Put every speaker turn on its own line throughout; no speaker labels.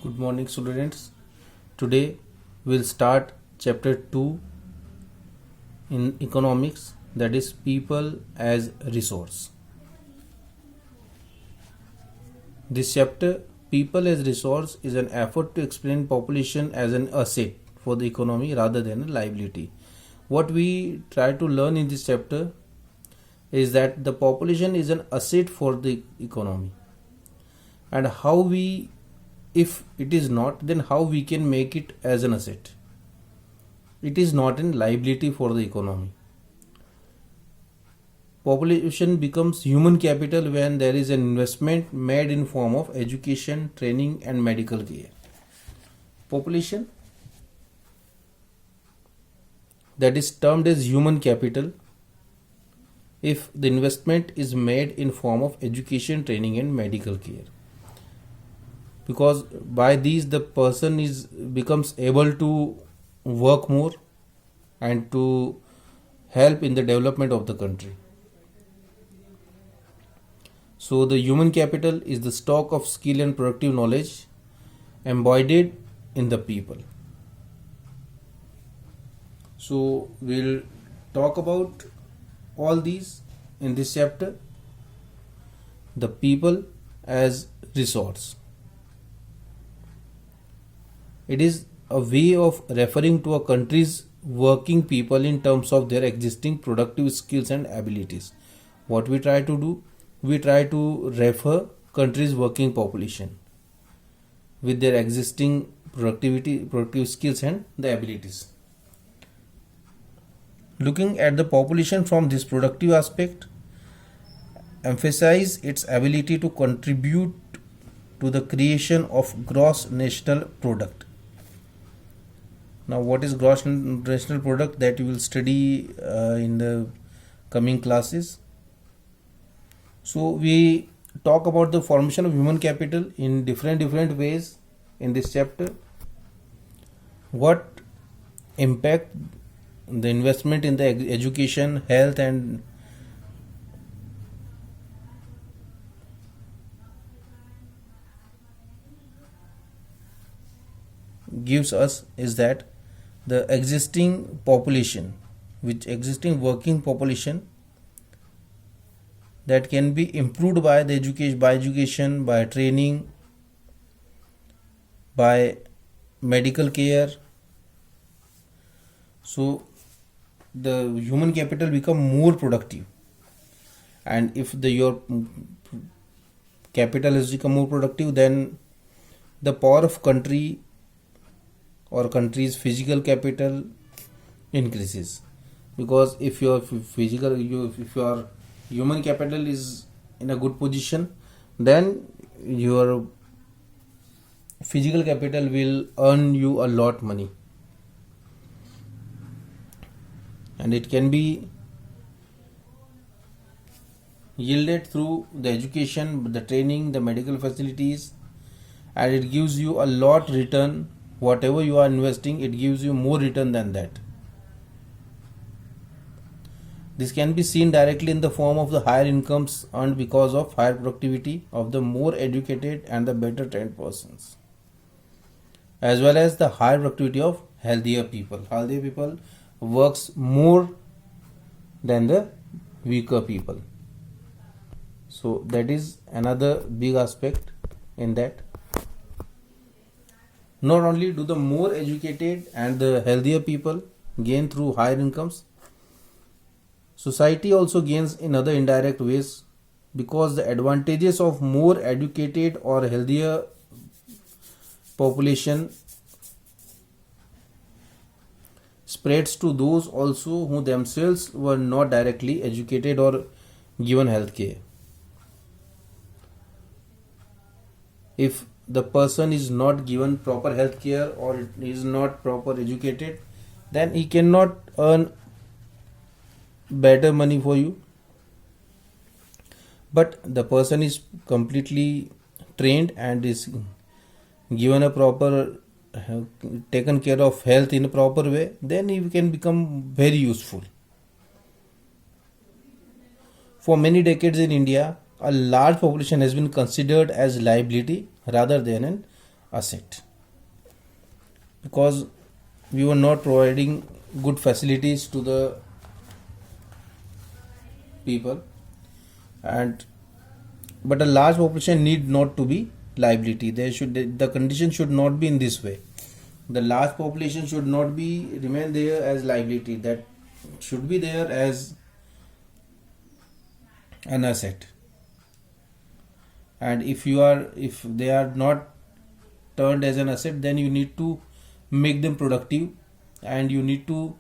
Good morning, students. Today we'll start chapter 2 in economics, that is people as resource. This chapter, people as resource, is an effort to explain population as an asset for the economy rather than a liability. What we try to learn in this chapter is that the population is an asset for the economy, and how we, if it is not, then how we can make it as an asset. It is not a liability for the economy. Population becomes human capital when there is an investment made in form of education, training and medical care. Population, that is termed as human capital if the investment is made in form of education, training and medical care, because by these the person becomes able to work more and to help in the development of the country. So the human capital is the stock of skill and productive knowledge embodied in the people. So we'll talk about all these in this chapter. The people as resource. It is a way of referring to a country's working people in terms of their existing productive skills and abilities. What we try to do, we try to refer country's working population with their existing productive skills and the abilities. Looking at the population from this productive aspect, emphasize its ability to contribute to the creation of gross national product. Now, what is gross national product, that you will study in the coming classes. So we talk about the formation of human capital in different ways in this chapter. What impact the investment in the education, health and gives us is that the existing population, which existing working population, that can be improved by the education, by training, by medical care. So the human capital become more productive, and if your capital has become more productive, then the power of country or country's physical capital increases, because if your human capital is in a good position, then your physical capital will earn you a lot money, and it can be yielded through the education, the training, the medical facilities, and it gives you a lot return. Whatever you are investing, it gives you more return than that. This can be seen directly in the form of the higher incomes earned because of higher productivity of the more educated and the better trained persons, as well as the higher productivity of healthier people. Healthier people works more than the weaker people. So that is another big aspect in that. Not only do the more educated and the healthier people gain through higher incomes, society also gains in other indirect ways, because the advantages of more educated or healthier population spreads to those also who themselves were not directly educated or given health care. If the person is not given proper health care or is not proper educated, then he cannot earn better money for you. But the person is completely trained and is given a proper, taken care of health in a proper way, then he can become very useful. For many decades in India, a large population has been considered as liability rather than an asset, because we were not providing good facilities to the people, and but a large population need not to be liability. The condition should not be in this way. The large population should not be remain there as liability. That should be there as an asset. And if they are not turned as an asset, then you need to make them productive, and you need to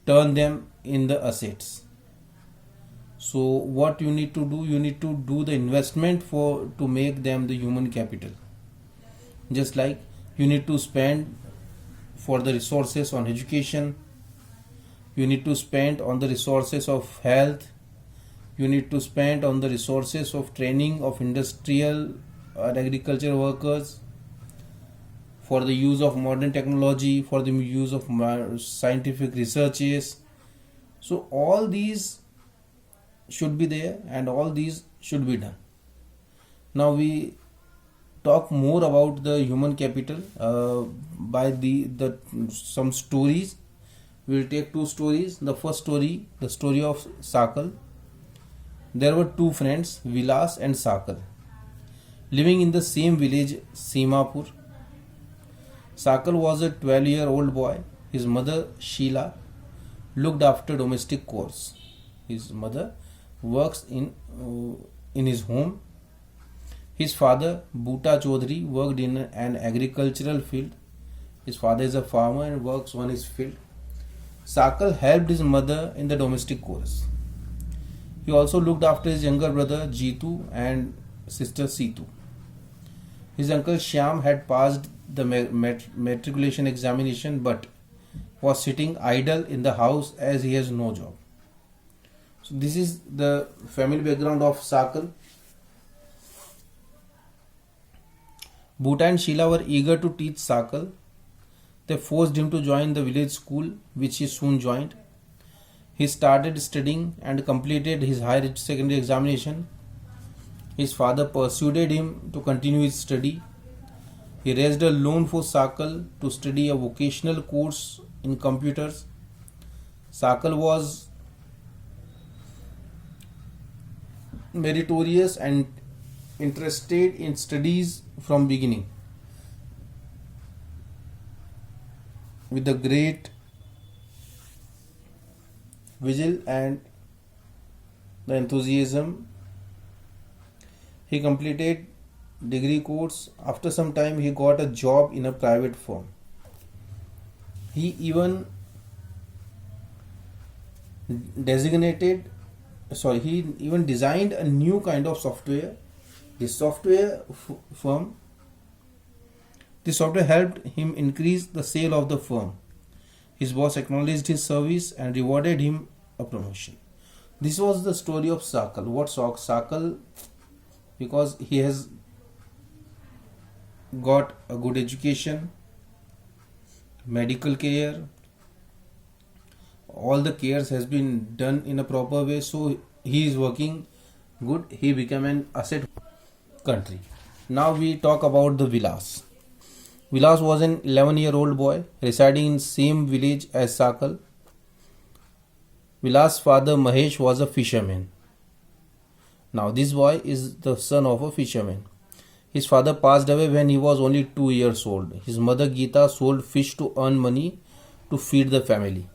turn them in the assets. So what you need to do, you need to do the investment to make them the human capital. Just like you need to spend for the resources on education, you need to spend on the resources of health, you need to spend on the resources of training of industrial or agriculture workers, for the use of modern technology, for the use of scientific researches. So all these should be there, and all these should be done. Now we talk more about the human capital by the some stories. We will take two stories. The first story, the story of Sakal. There were two friends, Vilas and Sakal, living in the same village, Simapur. Sakal was a 12-year-old boy. His mother, Sheila, looked after domestic chores. His mother works in his home. His father, Bhuta Chaudhary, worked in an agricultural field. His father is a farmer and works on his field. Sakal helped his mother in the domestic chores. He also looked after his younger brother Jitu and sister Situ. His uncle Shyam had passed the matriculation examination but was sitting idle in the house as he has no job. So this is the family background of Sakal. Bhuta and Sheila were eager to teach Sakal. They forced him to join the village school, which he soon joined. He started studying and completed his higher secondary examination. His father persuaded him to continue his study. He raised a loan for Sakal to study a vocational course in computers. Sakal was meritorious and interested in studies from beginning. With the great vigil and the enthusiasm, he completed degree course. After some time, he got a job in a private firm. He even designed a new kind of software. This software helped him increase the sale of the firm. His boss acknowledged his service and rewarded him a promotion. This was the story of Sakal. What Sakal? Because he has got a good education, medical care, all the cares has been done in a proper way, so he is working good. He became an asset country. Now we talk about the Vilas. Vilas was an 11-year-old boy residing in same village as Sakal. Vilas' father Mahesh was a fisherman. Now this boy is the son of a fisherman. His father passed away when he was only 2 years old. His mother Geeta sold fish to earn money to feed the family.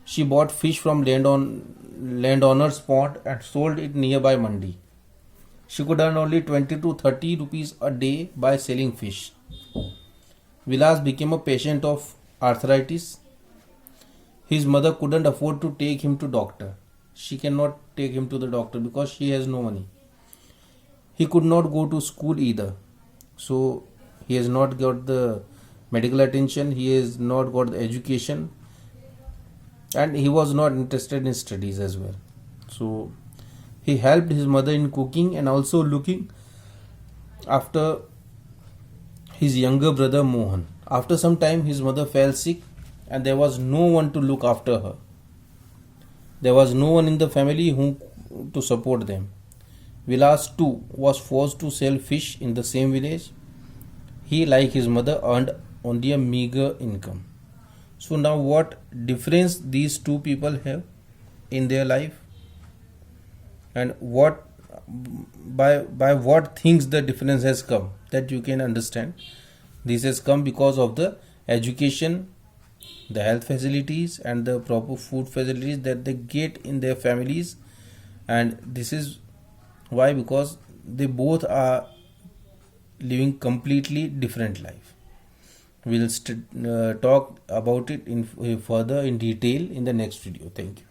She bought fish from landowner's pond and sold it nearby mandi. She could earn only 20 to 30 rupees a day by selling fish. Vilas became a patient of arthritis. His mother couldn't afford to take him to doctor. She cannot take him to the doctor because she has no money. He could not go to school either. So he has not got the medical attention. He has not got the education. And he was not interested in studies as well. So he helped his mother in cooking and also looking after his younger brother Mohan. After some time, his mother fell sick and there was no one to look after her. There was no one in the family to support them. Vilas too was forced to sell fish in the same village. He, like his mother, earned only a meager income. So now what difference these two people have in their life, and what by what things the difference has come, that you can understand. This has come because of the education, the health facilities, and the proper food facilities that they get in their families. And this is why, because they both are living completely different life. We'll talk about it in further in detail in the next video. Thank you.